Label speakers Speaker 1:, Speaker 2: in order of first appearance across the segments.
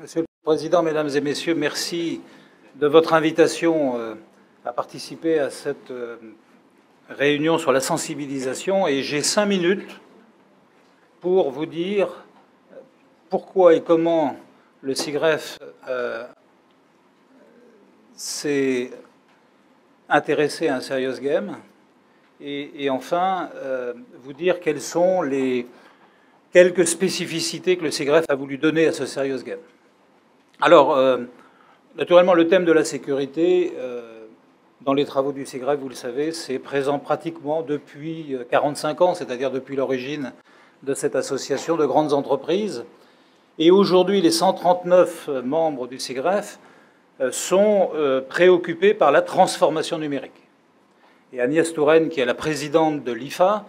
Speaker 1: Monsieur le Président, Mesdames et Messieurs, merci de votre invitation à participer à cette réunion sur la sensibilisation. Et j'ai 5 minutes pour vous dire pourquoi et comment le SIGREF s'est intéressé à un serious game. Et enfin, vous dire quelles sont les quelques spécificités que le SIGREF a voulu donner à ce serious game. Alors, naturellement, le thème de la sécurité, dans les travaux du SIGREF, vous le savez, c'est présent pratiquement depuis 45 ans, c'est-à-dire depuis l'origine de cette association de grandes entreprises. Et aujourd'hui, les 139 membres du SIGREF sont préoccupés par la transformation numérique. Et Agnès Touraine, qui est la présidente de l'IFA,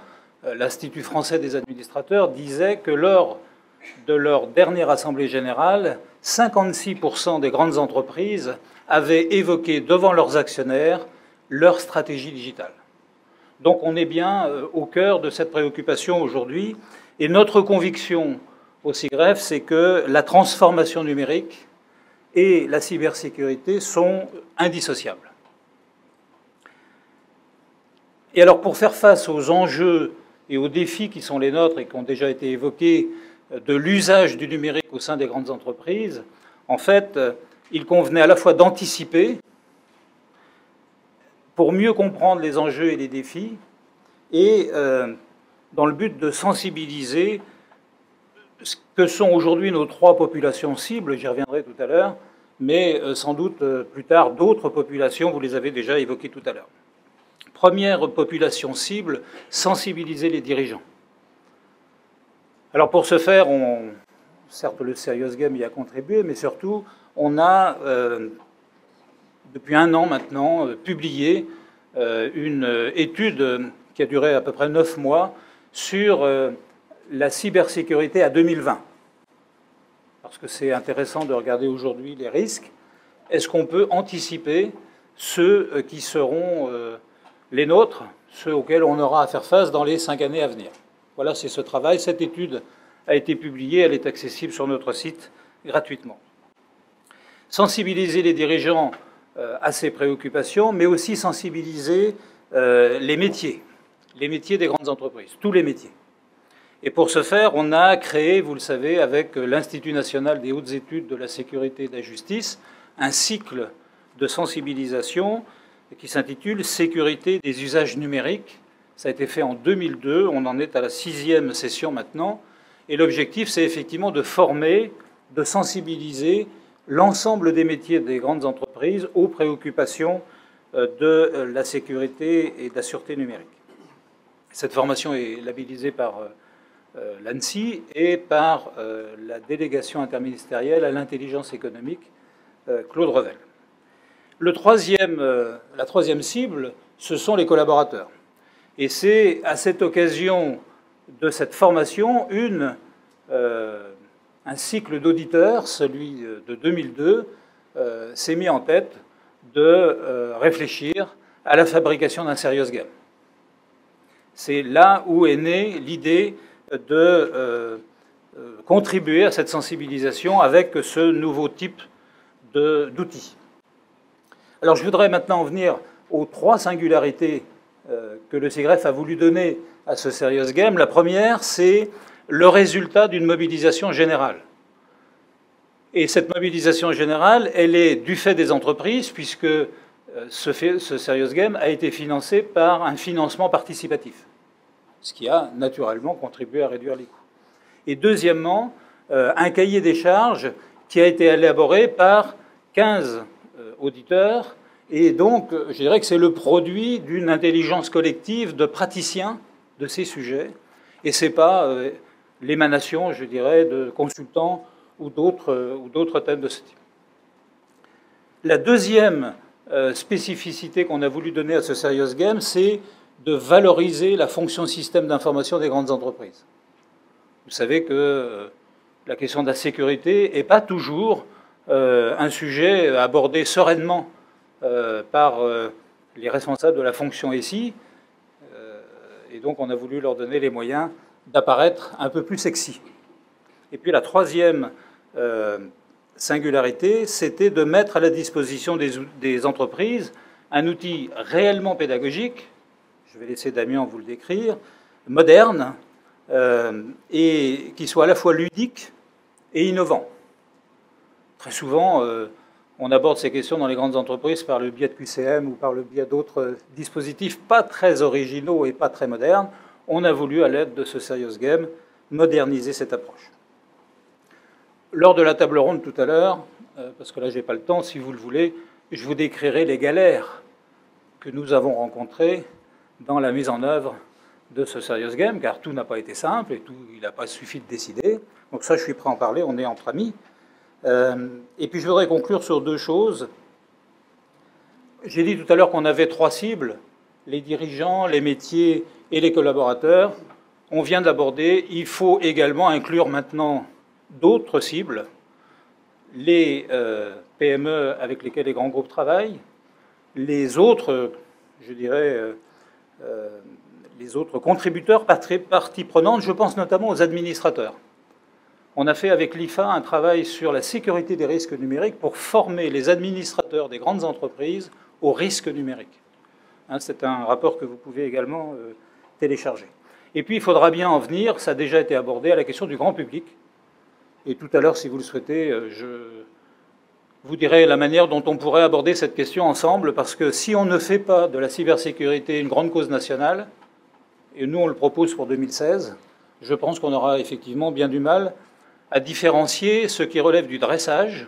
Speaker 1: l'Institut français des administrateurs, disait que lors de leur dernière assemblée générale, 56% des grandes entreprises avaient évoqué devant leurs actionnaires leur stratégie digitale. Donc on est bien au cœur de cette préoccupation aujourd'hui. Et notre conviction au SIGREF, c'est que la transformation numérique et la cybersécurité sont indissociables. Et alors pour faire face aux enjeux et aux défis qui sont les nôtres et qui ont déjà été évoqués de l'usage du numérique au sein des grandes entreprises, en fait, il convenait à la fois d'anticiper pour mieux comprendre les enjeux et les défis et dans le but de sensibiliser ce que sont aujourd'hui nos 3 populations cibles, j'y reviendrai tout à l'heure, mais sans doute plus tard d'autres populations, vous les avez déjà évoquées tout à l'heure. Première population cible, sensibiliser les dirigeants. Alors pour ce faire, certes le Serious Game y a contribué, mais surtout on a, depuis 1 an maintenant, publié une étude qui a duré à peu près 9 mois sur la cybersécurité à 2020. Parce que c'est intéressant de regarder aujourd'hui les risques. Est-ce qu'on peut anticiper ceux qui seront les nôtres, ceux auxquels on aura à faire face dans les 5 années à venir? Voilà, c'est ce travail. Cette étude a été publiée, elle est accessible sur notre site gratuitement. Sensibiliser les dirigeants à ces préoccupations, mais aussi sensibiliser les métiers des grandes entreprises, tous les métiers. Et pour ce faire, on a créé, vous le savez, avec l'Institut national des hautes études de la sécurité et de la justice, un cycle de sensibilisation qui s'intitule « Sécurité des usages numériques ». Ça a été fait en 2002, on en est à la 6e session maintenant. Et l'objectif, c'est effectivement de former, de sensibiliser l'ensemble des métiers des grandes entreprises aux préoccupations de la sécurité et de la sûreté numérique. Cette formation est labellisée par l'ANSSI et par la délégation interministérielle à l'intelligence économique, Claude Revel. La troisième cible, ce sont les collaborateurs. Et c'est à cette occasion de cette formation un cycle d'auditeurs, celui de 2002, s'est mis en tête de réfléchir à la fabrication d'un serious game. C'est là où est née l'idée de contribuer à cette sensibilisation avec ce nouveau type d'outils. Alors je voudrais maintenant en venir aux 3 singularités que le SIGREF a voulu donner à ce serious game. La première, c'est le résultat d'une mobilisation générale. Et cette mobilisation générale, elle est du fait des entreprises, puisque ce serious game a été financé par un financement participatif, ce qui a naturellement contribué à réduire les coûts. Et deuxièmement, un cahier des charges qui a été élaboré par 15 auditeurs. Et donc, je dirais que c'est le produit d'une intelligence collective de praticiens de ces sujets. Et ce n'est pas l'émanation, je dirais, de consultants ou d'autres thèmes de ce type. La deuxième spécificité qu'on a voulu donner à ce serious game, c'est de valoriser la fonction système d'information des grandes entreprises. Vous savez que la question de la sécurité n'est pas toujours un sujet abordé sereinement par les responsables de la fonction SI, et donc on a voulu leur donner les moyens d'apparaître un peu plus sexy. Et puis la troisième singularité, c'était de mettre à la disposition des entreprises un outil réellement pédagogique, je vais laisser Damien vous le décrire, moderne, et qui soit à la fois ludique et innovant. Très souvent, on aborde ces questions dans les grandes entreprises par le biais de QCM ou par le biais d'autres dispositifs pas très originaux et pas très modernes. On a voulu, à l'aide de ce Serious Game, moderniser cette approche. Lors de la table ronde tout à l'heure, parce que là, je n'ai pas le temps, si vous le voulez, je vous décrirai les galères que nous avons rencontrées dans la mise en œuvre de ce Serious Game, car tout n'a pas été simple et tout, il n'a pas suffi de décider. Donc ça, je suis prêt à en parler, on est entre amis. Et puis je voudrais conclure sur deux choses. J'ai dit tout à l'heure qu'on avait trois cibles, les dirigeants, les métiers et les collaborateurs. On vient d'aborder, il faut également inclure maintenant d'autres cibles, les PME avec lesquelles les grands groupes travaillent, les autres, je dirais, les autres contributeurs, parties prenantes, je pense notamment aux administrateurs. On a fait avec l'IFA un travail sur la sécurité des risques numériques pour former les administrateurs des grandes entreprises aux risques numériques. C'est un rapport que vous pouvez également télécharger. Et puis, il faudra bien en venir, ça a déjà été abordé, à la question du grand public. Et tout à l'heure, si vous le souhaitez, je vous dirai la manière dont on pourrait aborder cette question ensemble, parce que si on ne fait pas de la cybersécurité une grande cause nationale, et nous on le propose pour 2016, je pense qu'on aura effectivement bien du mal à différencier ce qui relève du dressage,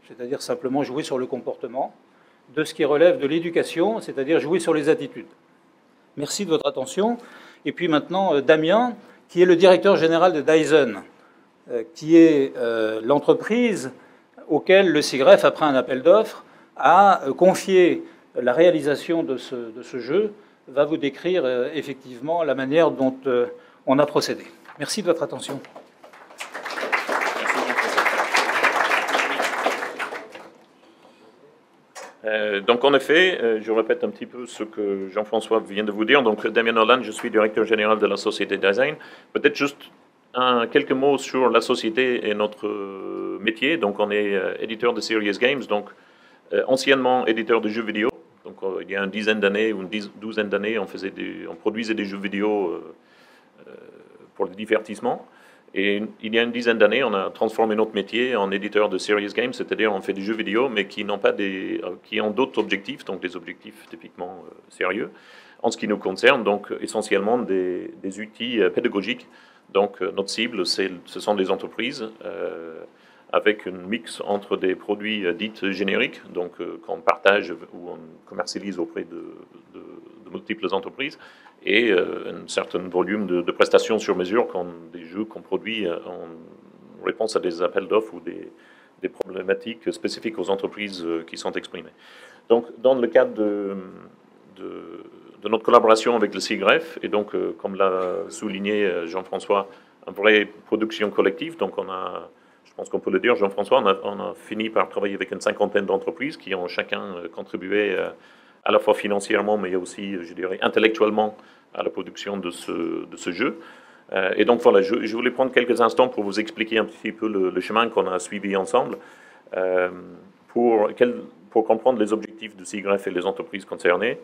Speaker 1: c'est-à-dire simplement jouer sur le comportement, de ce qui relève de l'éducation, c'est-à-dire jouer sur les attitudes. Merci de votre attention. Et puis maintenant, Damien, qui est le directeur général de Dyson, qui est l'entreprise auquel le SIGREF, après un appel d'offres, a confié la réalisation de ce jeu, va vous décrire effectivement la manière dont on a procédé. Merci de votre attention.
Speaker 2: Donc en effet, je répète un petit peu ce que Jean-François vient de vous dire. Donc Damien Holland, je suis directeur général de la société Design. Peut-être juste quelques mots sur la société et notre métier. Donc on est éditeur de Serious Games, donc anciennement éditeur de jeux vidéo. Donc il y a une dizaine d'années ou une douzaine d'années, on produisait des jeux vidéo pour le divertissement. Et il y a une dizaine d'années, on a transformé notre métier en éditeur de Serious Games, c'est-à-dire on fait des jeux vidéo, mais qui ont d'autres objectifs, donc des objectifs typiquement sérieux, en ce qui nous concerne, donc essentiellement des outils pédagogiques. Donc notre cible, ce sont des entreprises avec un mix entre des produits dits génériques, donc qu'on partage ou on commercialise auprès de multiples entreprises, et un certain volume de prestations sur mesure, des jeux qu'on produit en réponse à des appels d'offres ou des problématiques spécifiques aux entreprises qui sont exprimées. Donc, dans le cadre de notre collaboration avec le SIGREF, et donc, comme l'a souligné Jean-François, une vraie production collective, donc je pense qu'on peut le dire, Jean-François, on a fini par travailler avec une cinquantaine d'entreprises qui ont chacun contribué à la fois financièrement, mais aussi, je dirais, intellectuellement à la production de ce jeu. Et donc voilà, je voulais prendre quelques instants pour vous expliquer un petit peu le chemin qu'on a suivi ensemble pour comprendre les objectifs de SIGREF et les entreprises concernées,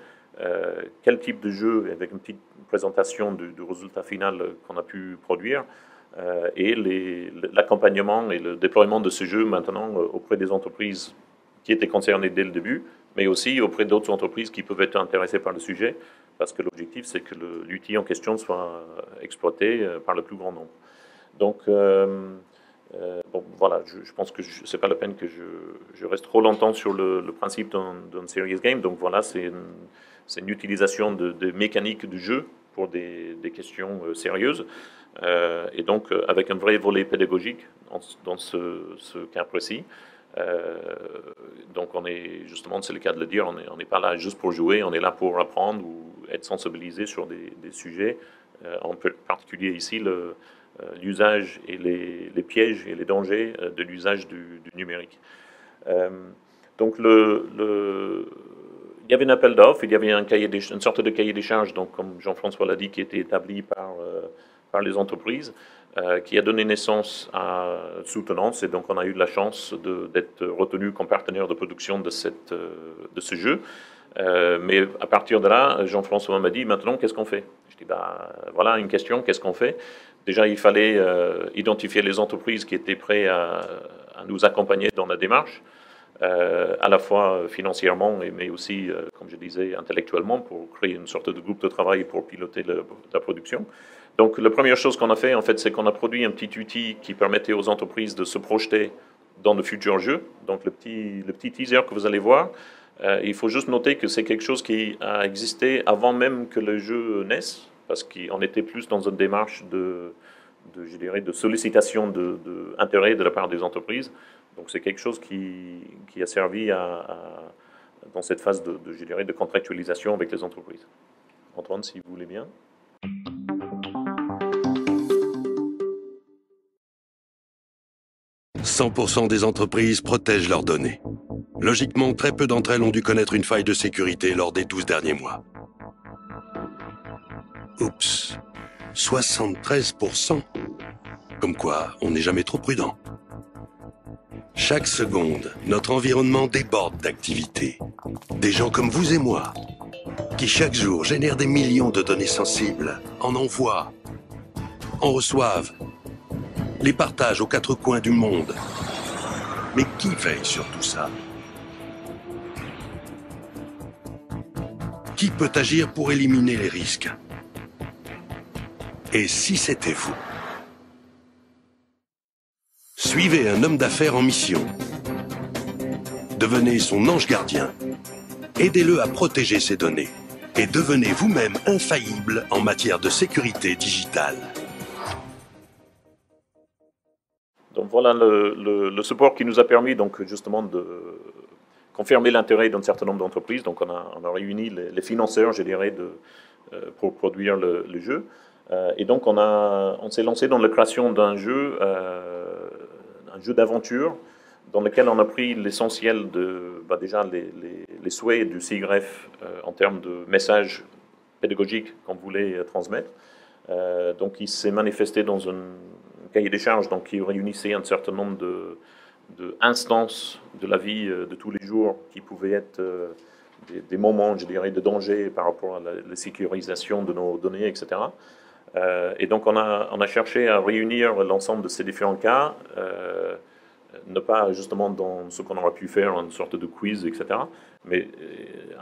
Speaker 2: quel type de jeu, avec une petite présentation du résultat final qu'on a pu produire, et l'accompagnement et le déploiement de ce jeu maintenant auprès des entreprises qui étaient concernées dès le début, mais aussi auprès d'autres entreprises qui peuvent être intéressées par le sujet, parce que l'objectif, c'est que l'outil en question soit exploité par le plus grand nombre. Donc, bon, voilà, je pense que ce n'est pas la peine que je reste trop longtemps sur le principe d'un serious game. Donc voilà, c'est une utilisation de mécaniques du jeu pour des questions sérieuses, et donc avec un vrai volet pédagogique dans ce cas précis. Donc justement, c'est le cas de le dire, on n'est pas là juste pour jouer, on est là pour apprendre ou être sensibilisé sur des sujets, en particulier ici l'usage et les pièges et les dangers de l'usage du numérique. Donc il y avait un appel d'offres, il y avait une sorte de cahier des charges, donc comme Jean-François l'a dit, qui était établi par par les entreprises, qui a donné naissance à Soutenance, et donc on a eu de la chance d'être retenu comme partenaire de production de ce jeu. Mais à partir de là, Jean-François m'a dit, maintenant, qu'est-ce qu'on fait? Je dis, bah, voilà une question, qu'est-ce qu'on fait? Déjà, il fallait identifier les entreprises qui étaient prêtes à nous accompagner dans la démarche, à la fois financièrement, mais aussi, comme je disais, intellectuellement, pour créer une sorte de groupe de travail pour piloter la production. Donc, la première chose qu'on a fait, en fait, c'est qu'on a produit un petit outil qui permettait aux entreprises de se projeter dans de futurs jeux. Donc, le petit teaser que vous allez voir, il faut juste noter que c'est quelque chose qui a existé avant même que le jeu naisse, parce qu'on était plus dans une démarche je dirais, de sollicitation d'intérêt de la part des entreprises. Donc c'est quelque chose qui a servi dans cette phase je dirais, de contractualisation avec les entreprises. Antoine, si vous voulez bien.
Speaker 3: 100% des entreprises protègent leurs données. Logiquement, très peu d'entre elles ont dû connaître une faille de sécurité lors des 12 derniers mois. Oups, 73%. Comme quoi, on n'est jamais trop prudent. Chaque seconde, notre environnement déborde d'activités. Des gens comme vous et moi, qui chaque jour génèrent des millions de données sensibles, en envoient, en reçoivent, les partagent aux quatre coins du monde. Mais qui veille sur tout ça? Qui peut agir pour éliminer les risques? Et si c'était vous? Suivez un homme d'affaires en mission. Devenez son ange gardien. Aidez-le à protéger ses données. Et devenez vous-même infaillible en matière de sécurité digitale.
Speaker 2: Donc voilà le support qui nous a permis donc justement de confirmer l'intérêt d'un certain nombre d'entreprises. Donc on a réuni les financeurs, je dirais, pour produire le jeu. Et donc on s'est lancé dans la création d'un jeu d'aventure dans lequel on a pris l'essentiel déjà les souhaits du SIGREF en termes de messages pédagogiques qu'on voulait transmettre. Donc il s'est manifesté dans un cahier des charges donc, qui réunissait un certain nombre d'instances de la vie de tous les jours qui pouvaient être des moments, je dirais, de danger par rapport à la sécurisation de nos données, etc. Et donc on a cherché à réunir l'ensemble de ces différents cas, ne pas justement dans ce qu'on aurait pu faire, une sorte de quiz, etc., mais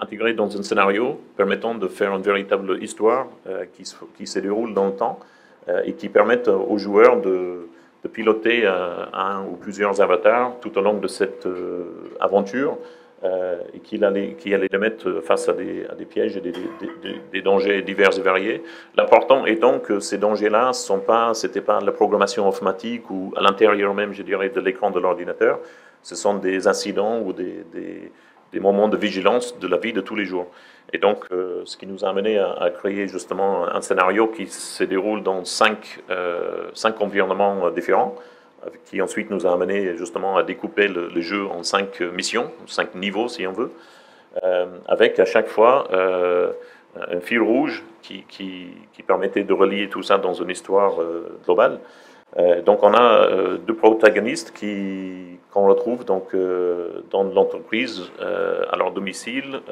Speaker 2: intégrer dans un scénario permettant de faire une véritable histoire qui se déroule dans le temps et qui permette aux joueurs de piloter un ou plusieurs avatars tout au long de cette aventure et qui allait les mettre face à des pièges et des dangers divers et variés. L'important étant que ces dangers-là, c'était pas la programmation informatique ou à l'intérieur même, je dirais, de l'écran de l'ordinateur. Ce sont des incidents ou des moments de vigilance de la vie de tous les jours. Et donc, ce qui nous a amené à créer justement un scénario qui se déroule dans cinq environnements différents, qui ensuite nous a amené justement à découper le jeu en 5 missions, 5 niveaux si on veut, avec à chaque fois un fil rouge qui permettait de relier tout ça dans une histoire globale. Donc on a deux protagonistes qu'on retrouve donc, dans l'entreprise, à leur domicile,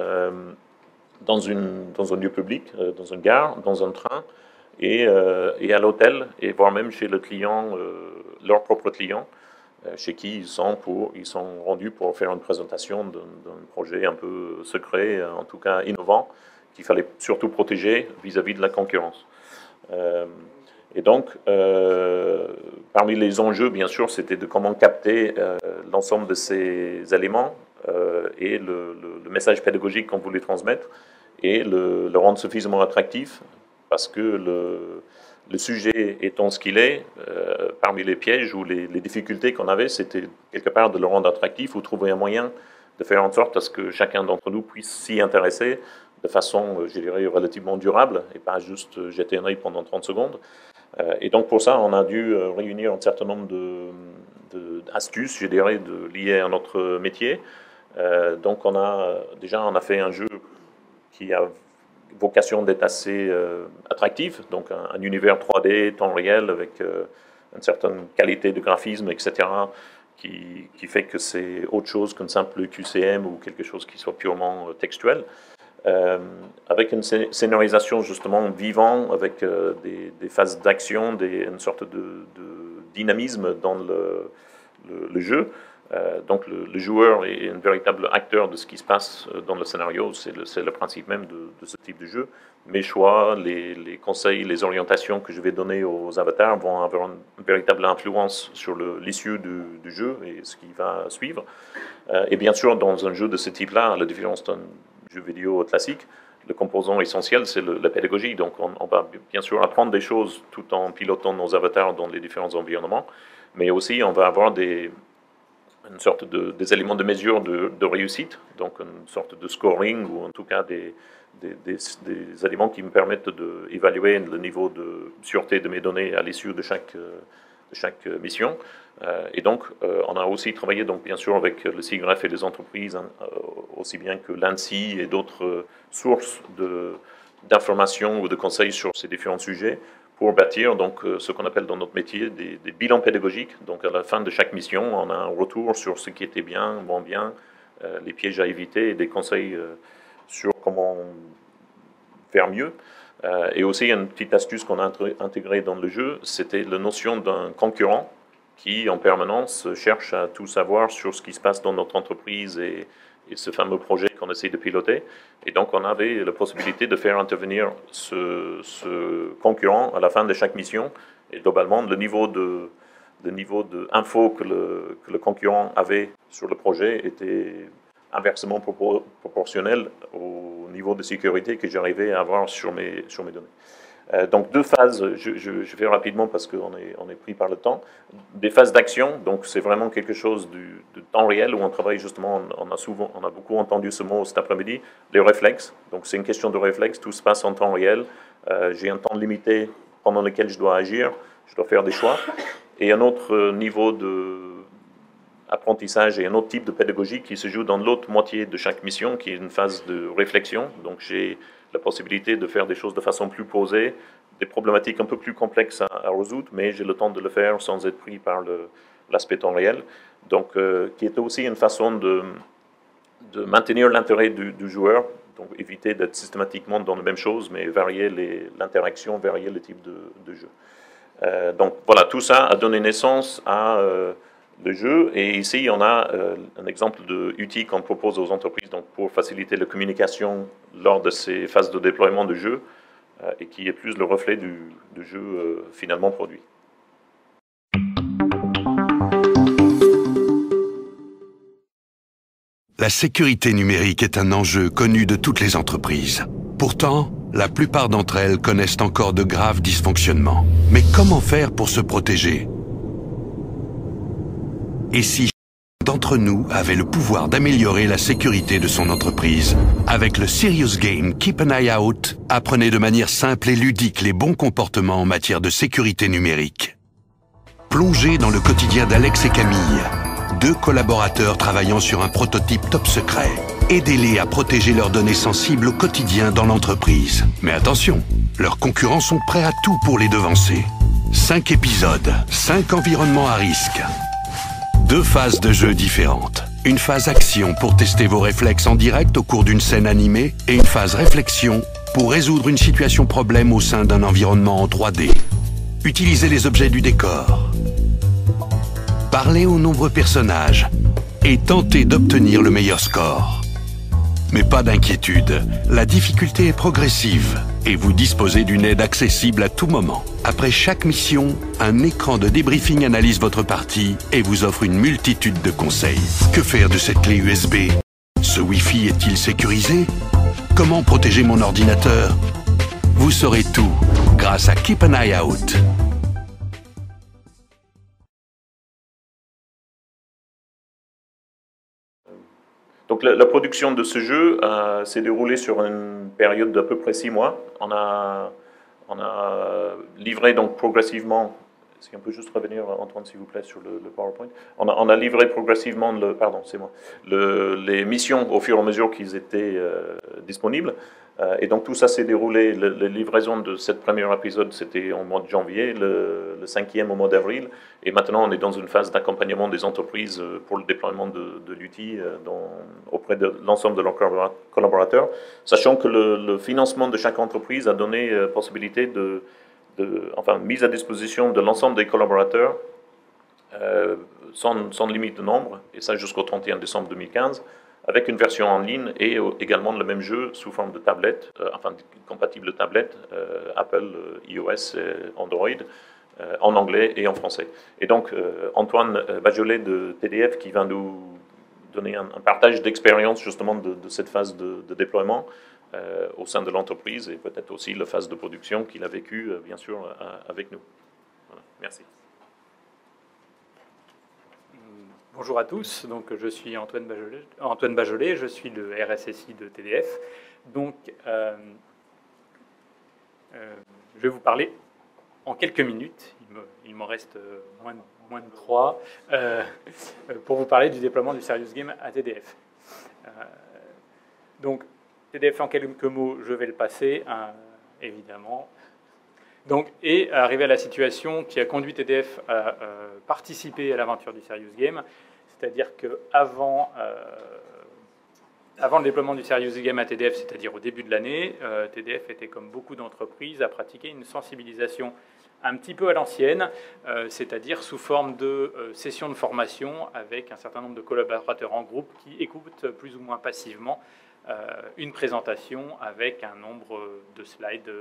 Speaker 2: dans un lieu public, dans une gare, dans un train, et à l'hôtel, et voire même chez le client, leur propre client, chez qui ils sont rendus pour faire une présentation d'un projet un peu secret, en tout cas innovant, qu'il fallait surtout protéger vis-à-vis de la concurrence. Et donc, parmi les enjeux, bien sûr, c'était de comment capter l'ensemble de ces éléments et le message pédagogique qu'on voulait transmettre et le rendre suffisamment attractif, parce que le sujet étant ce qu'il est, parmi les pièges ou les difficultés qu'on avait, c'était quelque part de le rendre attractif ou trouver un moyen de faire en sorte à ce que chacun d'entre nous puisse s'y intéresser de façon, je dirais, relativement durable et pas juste jeter un œil pendant 30 secondes. Et donc pour ça, on a dû réunir un certain nombre d'astuces, je dirais, liées à notre métier. Donc on a fait un jeu qui a vocation d'être assez attractif, donc un univers 3D, temps réel, avec une certaine qualité de graphisme, etc., qui fait que c'est autre chose qu'un simple QCM ou quelque chose qui soit purement textuel. Avec une scénarisation justement vivant, avec des phases d'action, une sorte de dynamisme dans le jeu. Donc le joueur est un véritable acteur de ce qui se passe dans le scénario, c'est le principe même de ce type de jeu. Mes choix, les conseils, les orientations que je vais donner aux avatars vont avoir une véritable influence sur l'issue du jeu et ce qui va suivre. Et bien sûr, dans un jeu de ce type-là, à la différence d'un jeu vidéo classique, le composant essentiel, c'est la pédagogie. Donc on va bien sûr apprendre des choses tout en pilotant nos avatars dans les différents environnements, mais aussi on va avoir une sorte des éléments de mesure de réussite, donc une sorte de scoring, ou en tout cas des éléments qui me permettent d'évaluer le niveau de sûreté de mes données à l'issue de chaque mission. Et donc, on a aussi travaillé, donc, bien sûr, avec le SIGGRAPH et les entreprises, aussi bien que l'ANSSI et d'autres sources d'informations ou de conseils sur ces différents sujets, pour bâtir donc, ce qu'on appelle dans notre métier des bilans pédagogiques. Donc à la fin de chaque mission, on a un retour sur ce qui était bien, moins bien, les pièges à éviter et des conseils sur comment faire mieux. Et aussi, une petite astuce qu'on a intégrée dans le jeu, c'était la notion d'un concurrent qui, en permanence, cherche à tout savoir sur ce qui se passe dans notre entreprise et ce fameux projet qu'on essaie de piloter. Et donc, on avait la possibilité de faire intervenir ce concurrent à la fin de chaque mission. Et globalement, le niveau d'info que le concurrent avait sur le projet était inversement proportionnel au niveau de sécurité que j'arrivais à avoir sur mes données. Donc deux phases, je fais rapidement parce qu'on est pris par le temps. Des phases d'action, donc c'est vraiment quelque chose de temps réel où on travaille justement, on a beaucoup entendu ce mot cet après-midi, les réflexes. Donc c'est une question de réflexe, tout se passe en temps réel. J'ai un temps limité pendant lequel je dois agir, je dois faire des choix. Et un autre niveau d'apprentissage et un autre type de pédagogie qui se joue dans l'autre moitié de chaque mission, qui est une phase de réflexion. Donc j'ai la possibilité de faire des choses de façon plus posée, des problématiques un peu plus complexes à résoudre, mais j'ai le temps de le faire sans être pris par l'aspect temps réel. Donc, qui est aussi une façon de maintenir l'intérêt du joueur, donc éviter d'être systématiquement dans la même chose, mais varier l'interaction, varier le type de jeu. Donc voilà, tout ça a donné naissance à le jeu, et ici on a un exemple d'outil qu'on propose aux entreprises donc pour faciliter la communication lors de ces phases de déploiement de jeu, et qui est plus le reflet du jeu finalement produit.
Speaker 3: La sécurité numérique est un enjeu connu de toutes les entreprises. Pourtant, la plupart d'entre elles connaissent encore de graves dysfonctionnements. Mais comment faire pour se protéger ? Et si chacun d'entre nous avait le pouvoir d'améliorer la sécurité de son entreprise? Avec le Serious Game Keep an Eye Out, apprenez de manière simple et ludique les bons comportements en matière de sécurité numérique. Plongez dans le quotidien d'Alex et Camille, deux collaborateurs travaillant sur un prototype top secret. Aidez-les à protéger leurs données sensibles au quotidien dans l'entreprise. Mais attention, leurs concurrents sont prêts à tout pour les devancer. 5 épisodes, 5 environnements à risque. 2 phases de jeu différentes. Une phase action pour tester vos réflexes en direct au cours d'une scène animée et une phase réflexion pour résoudre une situation problème au sein d'un environnement en 3D. Utilisez les objets du décor. Parlez aux nombreux personnages et tentez d'obtenir le meilleur score. Mais pas d'inquiétude, la difficulté est progressive et vous disposez d'une aide accessible à tout moment. Après chaque mission, un écran de débriefing analyse votre partie et vous offre une multitude de conseils. Que faire de cette clé USB? Ce Wi-Fi est-il sécurisé? Comment protéger mon ordinateur? Vous saurez tout grâce à Keep an Eye Out.
Speaker 2: Donc la production de ce jeu s'est déroulée sur une période d'à peu près 6 mois. On a livré donc progressivement si on peut juste revenir, Antoine, s'il vous plaît, sur le PowerPoint. On a livré progressivement, les missions au fur et à mesure qu'ils étaient disponibles. Et donc tout ça s'est déroulé, la livraison de ce premier épisode, c'était au mois de janvier, le 5e au mois d'avril. Et maintenant, on est dans une phase d'accompagnement des entreprises pour le déploiement de l'outil auprès de l'ensemble de leurs collaborateurs, sachant que le financement de chaque entreprise a donné possibilité mise à disposition de l'ensemble des collaborateurs sans limite de nombre, et ça jusqu'au 31 décembre 2015, avec une version en ligne et également le même jeu sous forme de tablette, compatible tablette, Apple, iOS, Android, en anglais et en français. Et donc, Antoine Bajolet de TDF qui va nous donner un partage d'expérience justement de cette phase de déploiement au sein de l'entreprise et peut-être aussi la phase de production qu'il a vécue, bien sûr, avec nous. Voilà. Merci.
Speaker 4: Bonjour à tous, donc je suis Antoine Bajolet, je suis le RSSI de TDF. Donc, je vais vous parler en quelques minutes, il m'en reste moins de 3, pour vous parler du déploiement du Serious Game à TDF. Donc, TDF en quelques mots, je vais le passer, évidemment. Donc, et arriver à la situation qui a conduit TDF à participer à l'aventure du Serious Game, c'est-à-dire qu'avant le déploiement du Serious Game à TDF, c'est-à-dire au début de l'année, TDF était, comme beaucoup d'entreprises, à pratiquer une sensibilisation un petit peu à l'ancienne, c'est-à-dire sous forme de sessions de formation avec un certain nombre de collaborateurs en groupe qui écoutent plus ou moins passivement une présentation avec un nombre de slides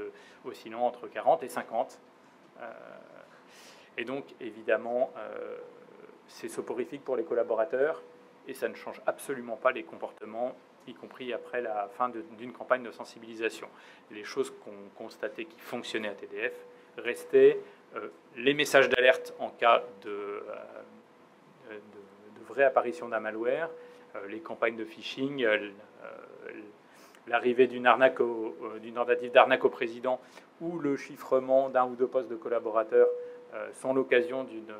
Speaker 4: oscillant entre 40 et 50. Et donc, évidemment, c'est soporifique pour les collaborateurs et ça ne change absolument pas les comportements, y compris après la fin d'une campagne de sensibilisation. Les choses qu'on constatait qui fonctionnaient à TDF restaient les messages d'alerte en cas de vraie apparition d'un malware, les campagnes de phishing, l'arrivée d'une tentative d'arnaque au président ou le chiffrement d'un ou deux postes de collaborateurs sont l'occasion d'une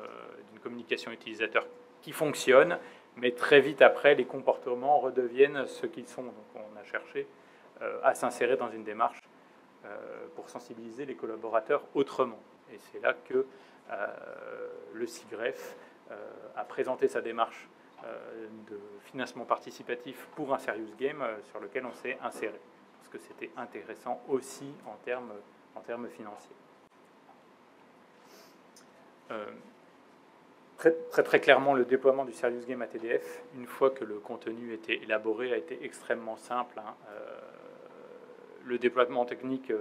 Speaker 4: communication utilisateur qui fonctionne, mais très vite après, les comportements redeviennent ce qu'ils sont. Donc on a cherché à s'insérer dans une démarche pour sensibiliser les collaborateurs autrement. Et c'est là que le SIGREF a présenté sa démarche de financement participatif pour un Serious Game sur lequel on s'est inséré, parce que c'était intéressant aussi en termes financiers. Très clairement, le déploiement du Serious Game à TDF, une fois que le contenu était élaboré, a été extrêmement simple. Le déploiement technique,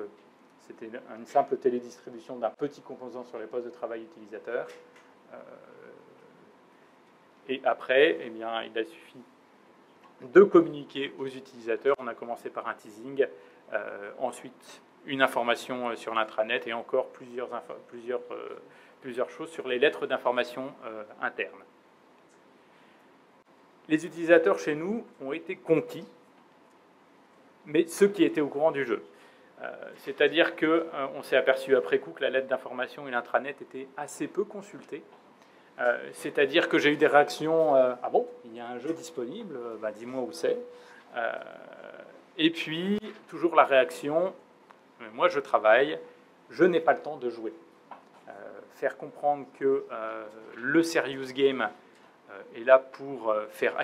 Speaker 4: c'était une simple télédistribution d'un petit composant sur les postes de travail utilisateurs. Et après, eh bien, il a suffi de communiquer aux utilisateurs. On a commencé par un teasing, ensuite une information sur l'intranet et encore plusieurs choses sur les lettres d'information internes. Les utilisateurs chez nous ont été conquis, mais ceux qui étaient au courant du jeu. C'est-à-dire qu'on s'est aperçu après coup que la lettre d'information et l'intranet étaient assez peu consultées. C'est-à-dire que j'ai eu des réactions ah bon, il y a un jeu disponible, bah, dis-moi où c'est. Et puis, toujours la réaction, moi je travaille, je n'ai pas le temps de jouer. Faire comprendre que le Serious Game est là pour faire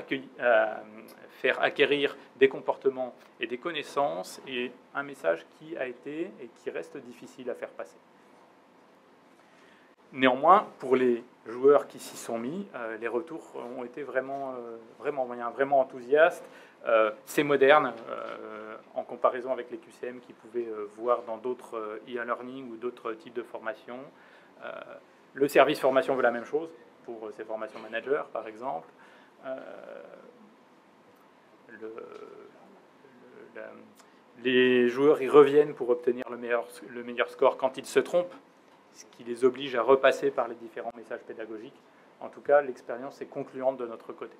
Speaker 4: acquérir des comportements et des connaissances, et un message qui a été et qui reste difficile à faire passer. Néanmoins, pour les joueurs qui s'y sont mis, les retours ont été vraiment enthousiastes. C'est moderne en comparaison avec les QCM qu'ils pouvaient voir dans d'autres e-learning ou d'autres types de formations. Le service formation veut la même chose pour ses formations managers, par exemple. Les joueurs y reviennent pour obtenir le meilleur score quand ils se trompent, ce qui les oblige à repasser par les différents messages pédagogiques. En tout cas, l'expérience est concluante de notre côté.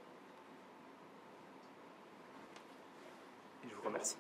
Speaker 4: Et je vous remercie.